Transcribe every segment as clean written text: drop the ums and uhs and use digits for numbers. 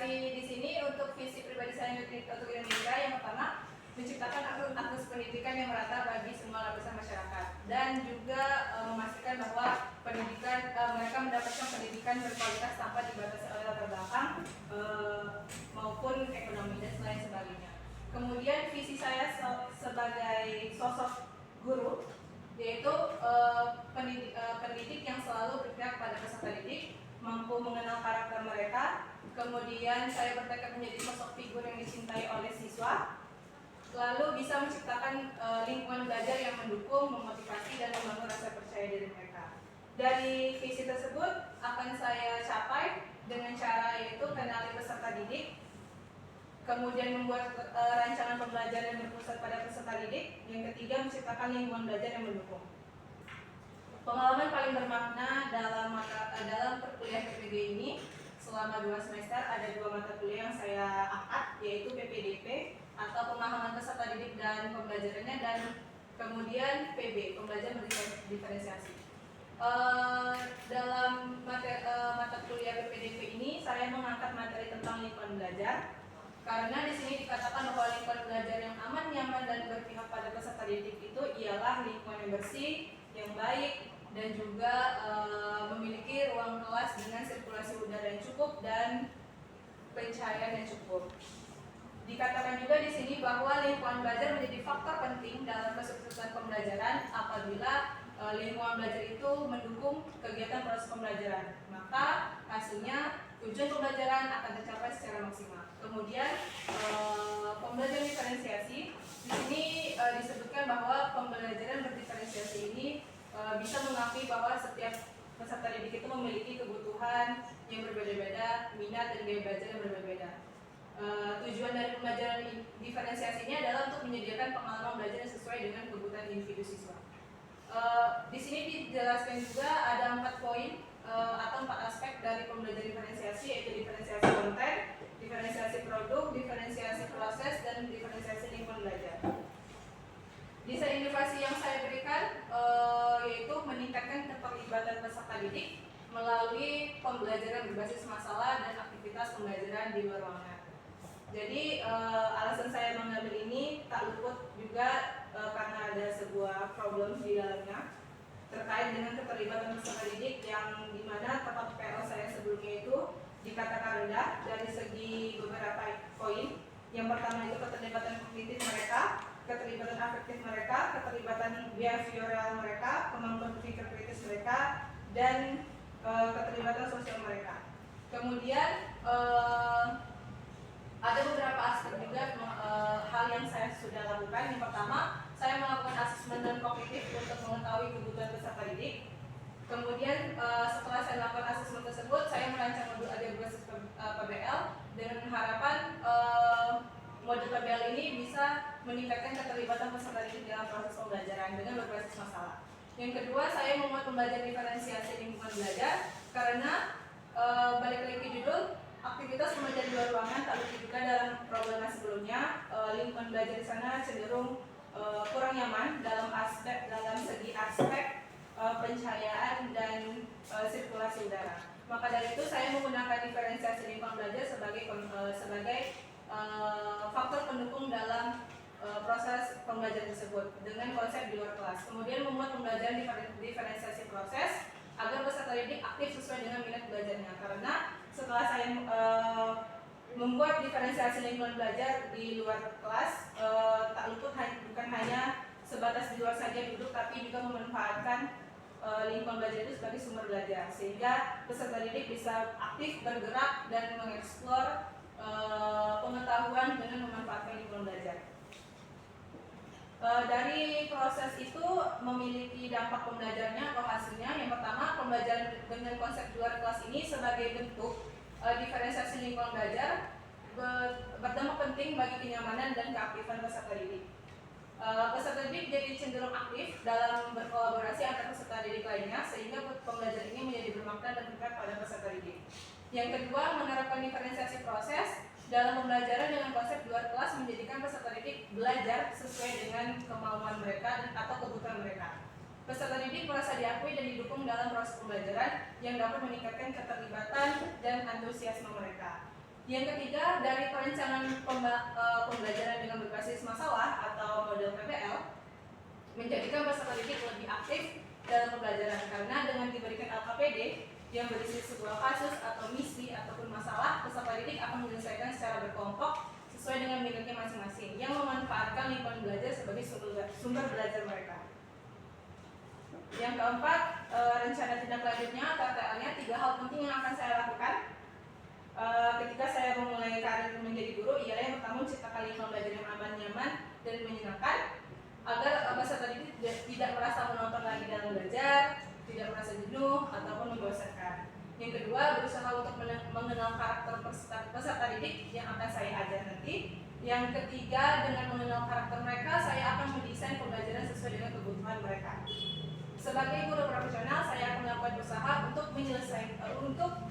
Rekomendasi di sini untuk visi pribadi saya untuk Indonesia, yang pertama menciptakan akses pendidikan yang merata bagi semua lapisan masyarakat, dan juga memastikan bahwa pendidikan mereka mendapatkan pendidikan berkualitas tanpa dibatasi oleh latar belakang maupun ekonomi dan lain sebagainya. Kemudian visi saya sebagai sosok guru yaitu pendidik yang selalu berpihak pada peserta didik, mampu mengenal karakter mereka. Kemudian saya bertekad menjadi sosok figur yang dicintai oleh siswa, lalu bisa menciptakan lingkungan belajar yang mendukung, memotivasi, dan membangun rasa percaya diri mereka. Dari visi tersebut akan saya capai dengan cara yaitu kenali peserta didik, kemudian membuat rancangan pembelajaran yang berpusat pada peserta didik. Yang ketiga, menciptakan lingkungan belajar yang mendukung. Pengalaman paling bermakna dalam perkuliahan PPG ini selama 2 semester ada 2 mata kuliah yang saya angkat, yaitu PPDP atau pemahaman peserta didik dan pembelajarannya, dan kemudian PB, pembelajaran berdiferensiasi. Dalam mata kuliah PPDP ini saya mengangkat materi tentang lingkungan belajar, karena di sini dikatakan bahwa lingkungan belajar yang aman, nyaman, dan berpihak pada peserta didik itu ialah lingkungan yang bersih, yang baik, dan juga memiliki ruang kelas dengan sirkulasi udara yang cukup dan pencahayaan yang cukup. Dikatakan juga di sini bahwa lingkungan belajar menjadi faktor penting dalam kesuksesan pembelajaran apabila lingkungan belajar itu mendukung kegiatan proses pembelajaran, maka hasilnya tujuan pembelajaran akan tercapai secara maksimal. Kemudian pembelajaran diferensiasi di sini disebutkan bahwa pembelajaran berdiferensiasi ini bisa mengakui bahwa setiap peserta didik itu memiliki kebutuhan yang berbeda-beda, minat dan gaya belajar yang berbeda-beda. Tujuan dari pembelajaran diferensiasinya adalah untuk menyediakan pengalaman belajar yang sesuai dengan kebutuhan individu siswa. Di sini dijelaskan juga ada 4 poin atau 4 aspek dari pembelajaran diferensiasi, yaitu diferensiasi konten, diferensiasi produk, diferensiasi proses, dan diferensiasi lingkungan belajar. Desain inovasi yang saya berikan yaitu meningkatkan keterlibatan peserta didik melalui pembelajaran berbasis masalah dan aktivitas pembelajaran di luar ruangan. Jadi alasan saya mengambil ini tak luput juga karena ada sebuah problem di dalamnya terkait dengan keterlibatan peserta didik, yang dimana tempat PL saya sebelumnya itu dikatakan rendah dari segi beberapa poin. Yang pertama itu keterlibatan kognitif mereka, keterlibatan afektif mereka, keterlibatan behavioral mereka, kemampuan berpikir kritis mereka, dan keterlibatan sosial mereka. Kemudian ada beberapa aspek juga hal yang saya sudah lakukan. Yang pertama, saya melakukan asesmen dan kognitif untuk mengetahui kebutuhan peserta didik. Kemudian setelah saya melakukan asesmen tersebut, saya merancang modul ajar berbasis PBL dengan harapan modul PBL ini bisa meningkatkan keterlibatan peserta didik dalam proses pembelajaran dengan berbasis masalah. Yang kedua, saya membuat pembelajaran diferensiasi lingkungan belajar karena balik lagi ke judul, aktivitas pembelajaran di luar ruangan tak luput juga dalam problema sebelumnya. Lingkungan belajar di sana cenderung kurang nyaman dalam segi aspek pencahayaan dan sirkulasi udara. Maka dari itu saya menggunakan diferensiasi lingkungan belajar sebagai faktor pendukung dalam proses pembelajaran tersebut dengan konsep di luar kelas. Kemudian membuat pembelajaran diferensiasi proses agar peserta didik aktif sesuai dengan minat belajarnya. Karena setelah saya membuat diferensiasi lingkungan belajar di luar kelas, tak luput bukan hanya sebatas di luar saja duduk, tapi juga memanfaatkan lingkungan belajar itu sebagai sumber belajar, sehingga peserta didik bisa aktif bergerak dan mengeksplor pengetahuan dengan memanfaatkan lingkungan belajar. Dari proses itu memiliki dampak pembelajarannya atau hasilnya. Yang pertama, pembelajaran dengan konsep luar kelas ini sebagai bentuk diferensiasi lingkungan belajar berdampak penting bagi kenyamanan dan keaktifan peserta didik. Peserta didik jadi cenderung aktif dalam berkolaborasi antar peserta didik lainnya, sehingga pembelajaran ini menjadi bermakna dan dekat pada peserta didik. Yang kedua, menerapkan diferensiasi proses dalam pembelajaran dengan konsep luar kelas menjadikan peserta didik belajar sesuai dengan kemauan mereka atau kebutuhan mereka. Peserta didik merasa diakui dan didukung dalam proses pembelajaran yang dapat meningkatkan keterlibatan dan antusiasme mereka. Yang ketiga, dari perencanaan pembelajaran dengan berbasis masalah atau model PBL menjadikan peserta didik lebih aktif dalam pembelajaran, karena dengan diberikan LKPD yang berisi sebuah kasus atau misi ataupun masalah, peserta didik akan menyelesaikan secara berkelompok sesuai dengan minatnya masing-masing, yang memanfaatkan lingkungan belajar sebagai sumber belajar mereka. Yang keempat, rencana tindak lanjutnya atau RTL-nya, 3 hal penting yang akan saya lakukan ketika saya memulai karir menjadi guru ialah yang pertama, menciptakan lingkungan belajar yang aman, nyaman, dan menyenangkan agar peserta didik tidak merasa menonton lagi dalam belajar, tidak merasa jenuh ataupun membosankan. Yang kedua, berusaha untuk mengenal karakter peserta didik yang akan saya ajar nanti. Yang ketiga, dengan mengenal karakter mereka, saya akan mendesain pembelajaran sesuai dengan kebutuhan mereka. Sebagai guru profesional, saya akan melakukan usaha untuk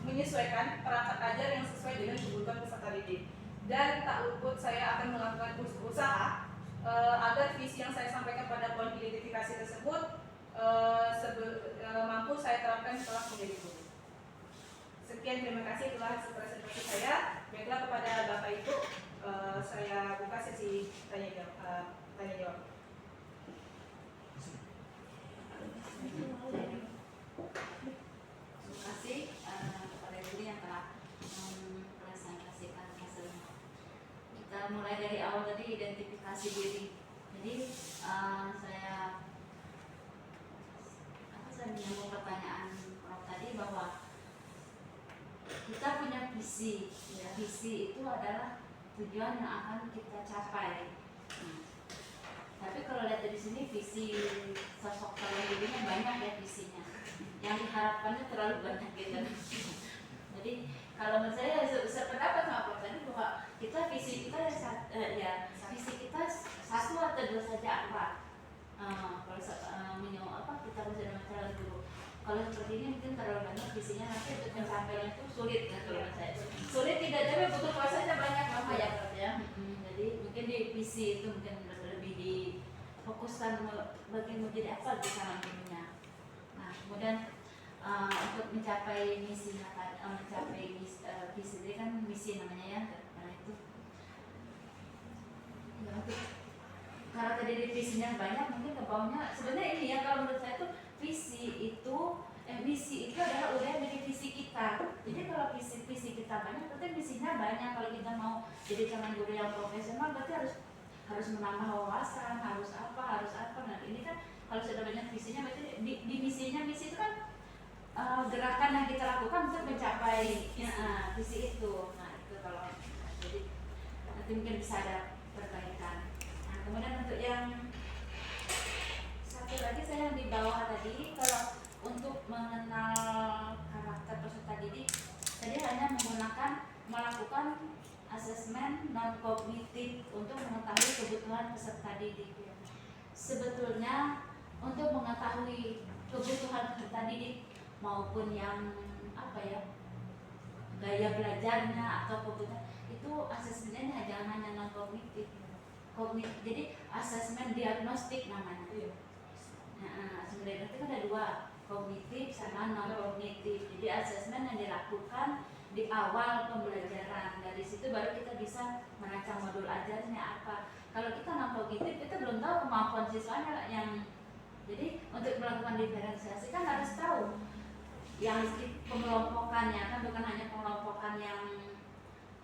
menyesuaikan perangkat ajar yang sesuai dengan kebutuhan peserta didik. Dan tak luput, saya akan melakukan usaha agar visi yang saya sampaikan pada poin identifikasi tersebut mampu saya terapkan setelah menjadi guru. Sekian, terima kasih telah presentasi saya. Baiklah, kepada Bapak Ibu, saya buka sesi tanya jawab. Terima kasih kepada guru yang telah mempresentasikan hasilnya. Kita mulai dari awal tadi, identifikasi diri. Jadi saya menyambung pertanyaan Prof tadi bahwa kita punya visi. Ya, visi itu adalah tujuan yang akan kita capai. Tapi kalau lihat dari sini, visi sosok calon dirinya banyak ya visinya. Yang diharapkannya terlalu banyak gitu. Jadi kalau menurut saya sependapat sama Prof tadi bahwa kita visi kita visi kita satu atau dua saja apa. Kalau kita bisa dengan cara dulu. Kalau seperti ini mungkin terlalu banyak visinya, nanti untuk mencapainya itu sulit kan kalau saya. Sulit tidak, tapi butuh prosesnya banyak ya Prof ya. Jadi mungkin di visi itu mungkin lebih difokuskan menjadi apa di sana dulunya. Nah, kemudian untuk mencapai misinya, visi itu kan misi namanya ya. Nah itu ya, untuk karena tadi visinya banyak, mungkin ke bawahnya sebenarnya ini ya, kalau menurut saya itu misi itu adalah udah dari visi kita. Jadi kalau visi kita banyak, berarti misinya banyak. Kalau kita mau jadi calon guru yang profesional, berarti harus menambah wawasan, harus apa. Nah ini kan kalau sudah banyak visinya, berarti di misi itu kan gerakan yang kita lakukan untuk mencapai visi itu. Nah itu kalau jadi nanti mungkin bisa ada perbaikan. Nah kemudian untuk yang satu lagi, saya yang di bawah tadi, kalau untuk mengenal karakter peserta didik, tadi hanya melakukan asesmen non kognitif untuk mengetahui kebutuhan peserta didik. Sebetulnya untuk mengetahui kebutuhan peserta didik maupun yang gaya belajarnya atau kebutuhan itu, asesmennya jangan hanya non kognitif. Jadi asesmen diagnostik namanya. Nah, sebenarnya itu kan ada dua, kognitif sama non kognitif. Jadi asesmen yang dilakukan di awal pembelajaran, dari situ baru kita bisa merancang modul ajarnya apa. Kalau kita non kognitif, kita belum tahu kemampuan siswanya yang. Jadi untuk melakukan diferensiasi kan harus tahu yang pengelompokannya, kan bukan hanya pengelompokan yang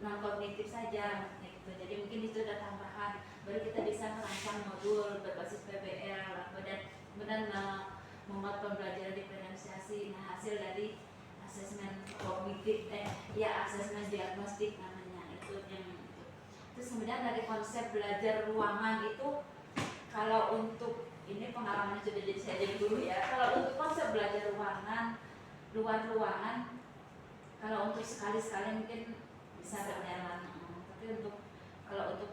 non kognitif saja gitu. Jadi mungkin itu ada tambahan, baru kita bisa merancang modul berbasis PBL dan kemudian membuat pembelajaran diferensiasi. Nah hasil dari asesmen kognitif asesmen diagnostik namanya itu yang itu. Terus kemudian dari konsep belajar ruangan itu, kalau untuk ini pengalaman sudah jadi saya jadi dulu ya, kalau untuk konsep belajar ruangan, luar ruangan, kalau untuk sekali-sekali mungkin bisa berjalan, tapi kalau untuk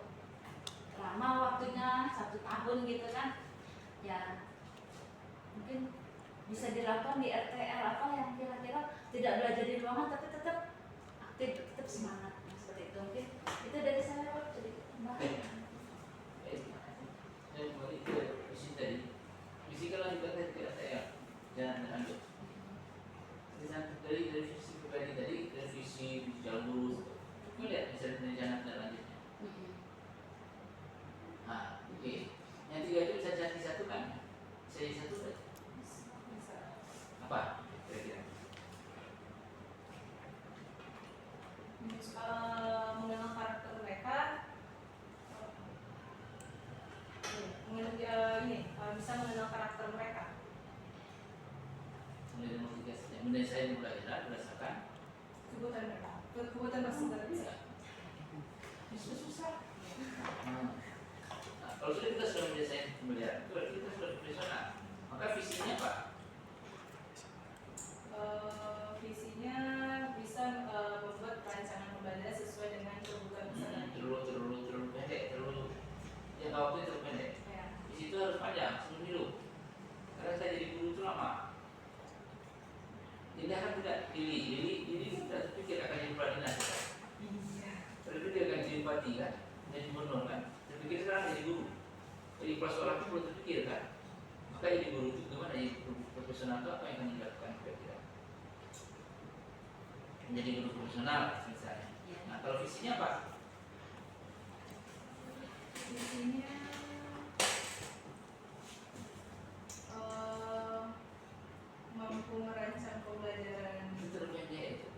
lama waktunya 1 tahun gitu kan ya, mungkin bisa dilakukan di RTL apa yang kira-kira tidak belajar di ruangan tapi tetap aktif, tetap semangat. Nah, seperti itu mungkin itu dari saya Pak, sedikit tambahan. Visi kalau dibuat di RTL jangan lanjut. Dari visi pribadi tadi, dari visi jalur Coba lihat misalnya rencana selanjutnya. Nah, oke. Yang tiga itu bisa jadi satu kan? Bisa jadi satu kan? Bisa. Apa? Kira-kira? Mengenal karakter mereka, bisa mengenal karakter mereka. Kemudian multitasking. Mendesain pelajaran berdasarkan Kebutuhan mereka, kebutuhan maksimal bisa. susah. Nah, kalau sudah kita sudah mendesain pembelajaran, itu berarti kita sudah profesional. Maka visinya apa? Visinya bisa membuat rancangan pembelajaran sesuai dengan kebutuhan peserta. Terlalu pendek, jangka waktunya terlalu pendek. Ya. Di situ harus panjang, sebelum hidup. Karena saya jadi guru itu lama. Jadi akan tidak Lili tidak terpikir akan jadi kepala dinas. Iya. Terpikir akan jadi bupati kan, jadi gubernur kan. Terpikir sekarang jadi guru. Jadi kepala sekolah itu belum terpikir kan. Maka jadi guru itu gimana? Jadi profesional itu apa yang akan dilakukan kira-kira? Menjadi guru profesional misalnya. Nah kalau visinya apa? Visinya mampu merancang pembelajaran. Itu terpendek itu.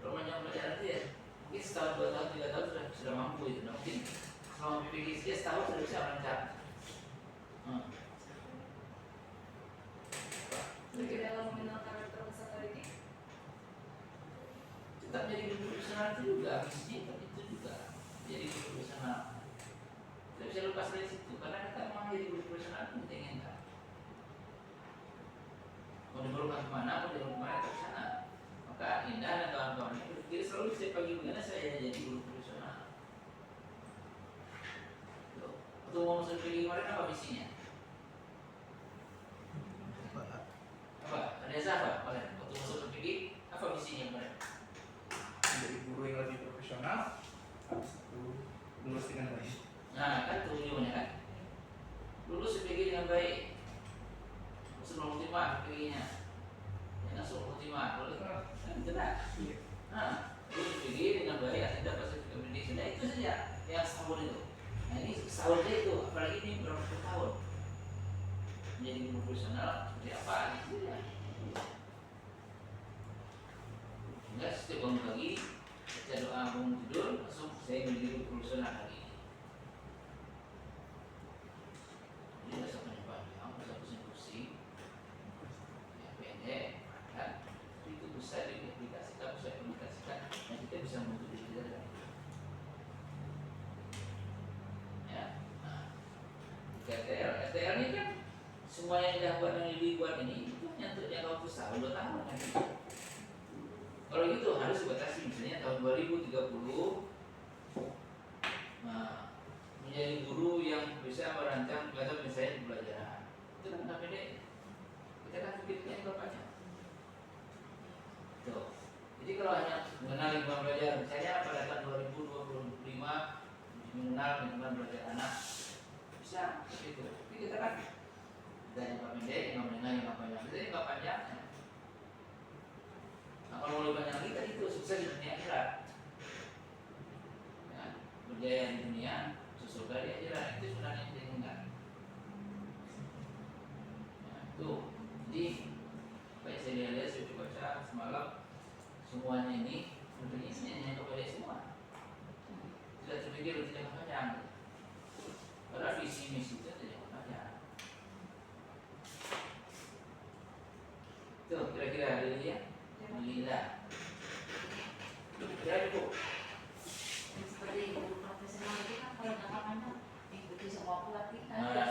Kalau banyak pelajaran itu ya mungkin setahun, 2 tahun, 3 tahun sudah mampu itu. Nah, mungkin selama PPG dia setahun sudah bisa merancang. Di dalam mengenal karakter peserta didik. Tetap jadi guru profesional itu juga visinya itu juga jadi guru profesional. Tidak bisa lepas dari situ karena kita memang jadi guru profesional itu kita inginkan. Mau dibawa kemana, mau dibawa kemana ke sana. Maka Indah dan kawan-kawannya berpikir selalu setiap pagi bagaimana saya jadi guru profesional. Waktu mau masuk pergi kemarin apa visinya? Apa? Ada apa? Waktu masuk pergi apa visinya kemarin? Menjadi guru yang lebih profesional, habis itu lulus dengan baik. Nah kan tujuannya kan lulus PPG dengan baik. Sebelum ultima PPG-nya ya langsung ultima kalau itu kan tidak. Nah lulus PPG dengan baik atau dapat sertifikat pendidikan. Nah itu saja yang setahun itu. Nah ini setahun saja itu, apalagi ini berapa puluh tahun menjadi guru profesional seperti apa gitu ya. Enggak setiap bangun pagi baca doa bangun tidur langsung saya menjadi guru profesional hari ini. Jadi nggak usah panjang-panjang, nggak usah pusing-pusing, ya pendek, kan? Itu bisa diaplikasikan, bisa diaplikasikan, dan kita bisa membantu diri kita dengan itu. Ya, nah, RTL ini kan semua yang dibuat yang dibuat ini itu hanya untuk jangka waktu setahun 2 tahun kan? Kalau gitu harus dibatasi misalnya tahun 2030 nah, menjadi guru yang bisa merancang atau misalnya pembelajaran. Itu kan nggak pendek. Kita kan pikirnya yang panjang. Tuh. Jadi kalau hanya mengenal lingkungan belajar, misalnya pada tahun 2025 mengenal lingkungan belajar anak, bisa begitu. Tapi kita kan yang pendek, yang menengah, yang panjang. Kita yang panjang. Nah, kalau mau lebih banyak lagi tadi itu sukses di dunia akhirat, ya, berjaya di dunia, surga di akhirat itu sebenarnya yang diinginkan. Ya, itu jadi apa yang saya lihat saya baca semalam semuanya ini sebenarnya hanya kepada semua. Tidak terpikir untuk jangka panjang. Karena visi misi itu jangka panjang. Itu kira-kira hari ini ya. Alhamdulillah. Kira cukup. Seperti guru profesional itu kan kalau jangka panjang ikuti semua pelat kita. Nah,